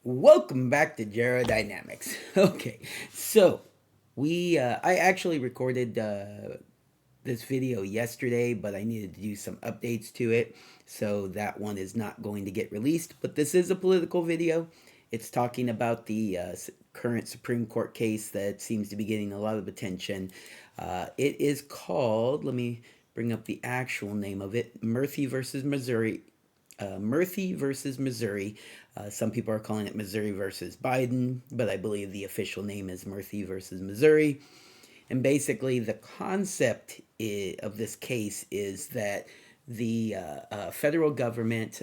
Welcome back to Dynamics. Okay, so I actually recorded this video yesterday, but I needed to do some updates to it, so that one is not going to get released. But this is a political video. It's talking about the current Supreme Court case that seems to be getting a lot of attention. It is called, let me bring up the actual name of it, Murphy versus Missouri. Murphy versus Missouri. Some people are calling it Missouri versus Biden, but I believe the official name is Murphy versus Missouri. And basically, the concept of this case is that the federal government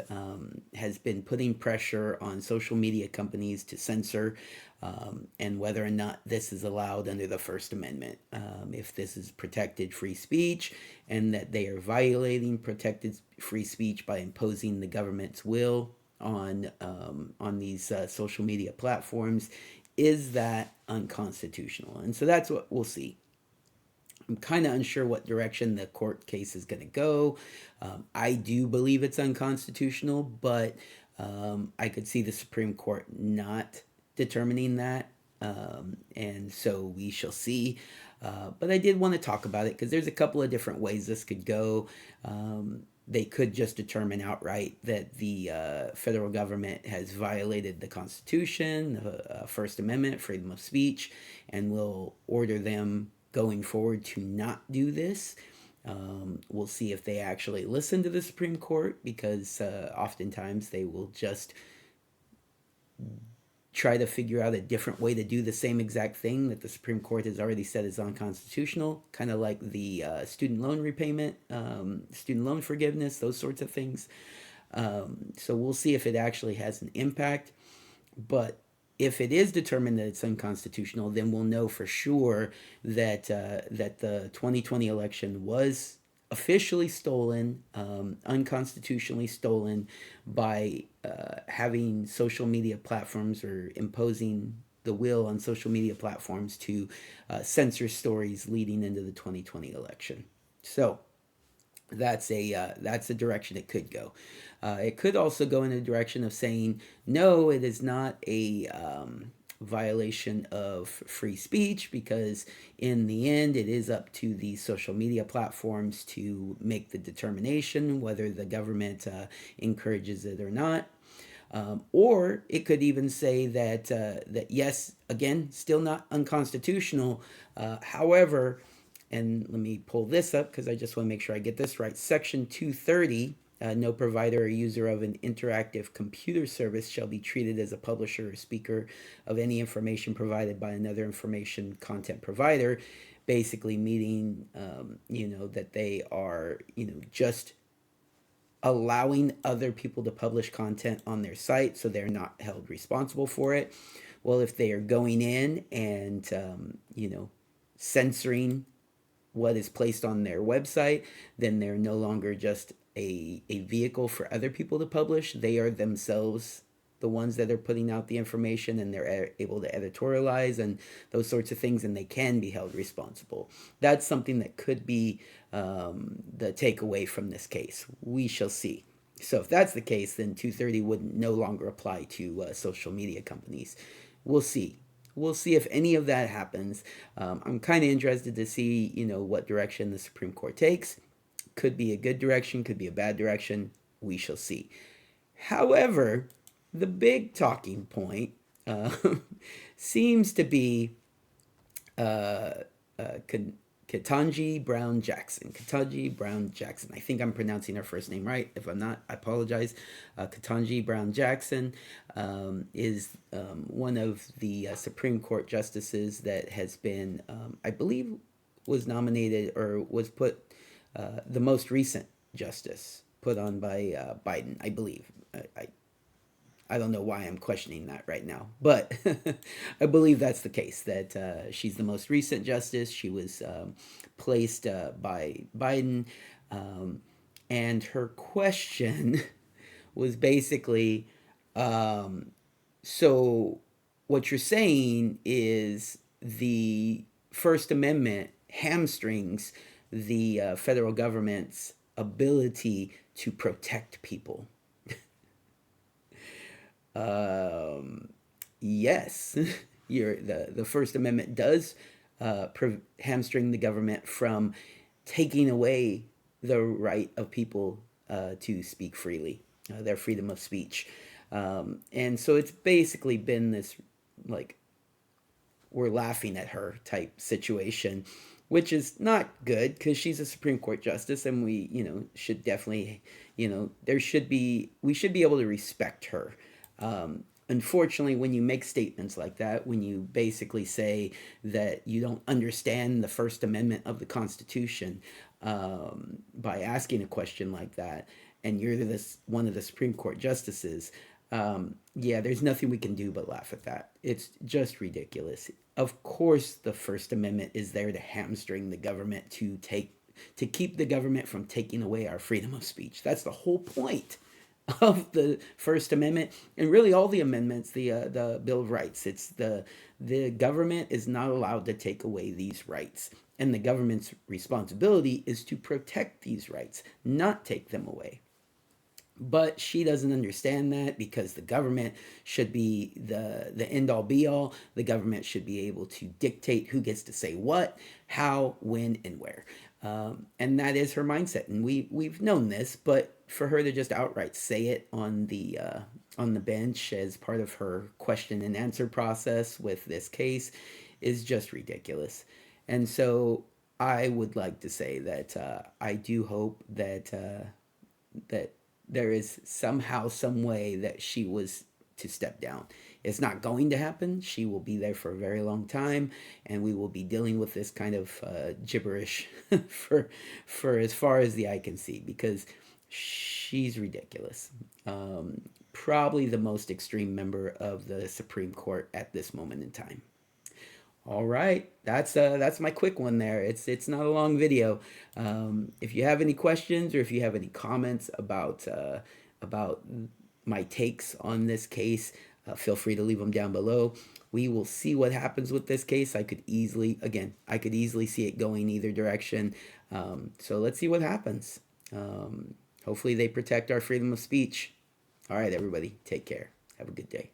has been putting pressure on social media companies to censor and whether or not this is allowed under the First Amendment, if this is protected free speech, and that they are violating protected free speech by imposing the government's will on these social media platforms. Is that unconstitutional? And so that's what we'll see. I'm kind of unsure what direction the court case is going to go. I do believe it's unconstitutional, but I could see the Supreme Court not determining that. And so we shall see. But I did want to talk about it because there's a couple of different ways this could go. They could just determine outright that the federal government has violated the Constitution, the First Amendment, freedom of speech, and will order them going forward to not do this. We'll see if they actually listen to the Supreme Court because oftentimes they will just try to figure out a different way to do the same exact thing that the Supreme Court has already said is unconstitutional, kind of like the student loan repayment, student loan forgiveness, those sorts of things. So we'll see if it actually has an impact. But if it is determined that it's unconstitutional, then we'll know for sure that that the 2020 election was officially stolen, unconstitutionally stolen by having social media platforms or imposing the will on social media platforms to censor stories leading into the 2020 election. So that's a direction it could go. It could also go in a direction of saying no, it is not a violation of free speech because in the end it is up to the social media platforms to make the determination whether the government encourages it or not. Or it could even say that yes, again, still not unconstitutional. However, and let me pull this up because I just want to make sure I get this right. Section 230, no provider or user of an interactive computer service shall be treated as a publisher or speaker of any information provided by another information content provider, basically meaning, that they are, just allowing other people to publish content on their site so they're not held responsible for it. Well, if they are going in and, censoring what is placed on their website, then they're no longer just a vehicle for other people to publish. They are themselves the ones that are putting out the information and they're able to editorialize and those sorts of things, and they can be held responsible. That's something that could be the takeaway from this case. We shall see. So if that's the case, then 230 would no longer apply to social media companies. We'll see. We'll see if any of that happens. I'm kind of interested to see, what direction the Supreme Court takes. Could be a good direction, could be a bad direction. We shall see. However, the big talking point seems to be uh, uh, Ketanji Brown Jackson. Ketanji Brown Jackson. I think I'm pronouncing her first name right. If I'm not, I apologize. Ketanji Brown Jackson is one of the Supreme Court justices that has been, I believe, was nominated or was put the most recent justice put on by Biden, I believe. I don't know why I'm questioning that right now, but I believe that's the case. That she's the most recent justice. She was placed by Biden, um, and her question was basically, um, so what you're saying is the First Amendment hamstrings the federal government's ability to protect people. yes, the First Amendment does hamstring the government from taking away the right of people to speak freely, their freedom of speech. And so it's basically been this like we're laughing at her type situation, which is not good because she's a Supreme Court justice, and we, should definitely, we should be able to respect her. Unfortunately, when you make statements like that, when you basically say that you don't understand the First Amendment of the Constitution by asking a question like that, and you're this one of the Supreme Court justices, yeah, there's nothing we can do but laugh at that. It's just ridiculous. Of course, the First Amendment is there to hamstring the government to keep the government from taking away our freedom of speech. That's the whole point of the First Amendment, and really all the amendments, the Bill of Rights. It's the government is not allowed to take away these rights, and the government's responsibility is to protect these rights, not take them away. But she doesn't understand that because the government should be the end all be all. The government should be able to dictate who gets to say what, how, when, and where. And that is her mindset. And we've known this, but for her to just outright say it on the bench as part of her question and answer process with this case is just ridiculous. And so I would like to say that I do hope that there is somehow, some way that she was to step down. It's not going to happen. She will be there for a very long time, and we will be dealing with this kind of gibberish for as far as the eye can see because she's ridiculous. Probably the most extreme member of the Supreme Court at this moment in time. All right, that's my quick one there. It's not a long video. If you have any questions or if you have any comments about my takes on this case, feel free to leave them down below. We will see what happens with this case. I could easily see it going either direction. So let's see what happens. Hopefully they protect our freedom of speech. All right, everybody, take care. Have a good day.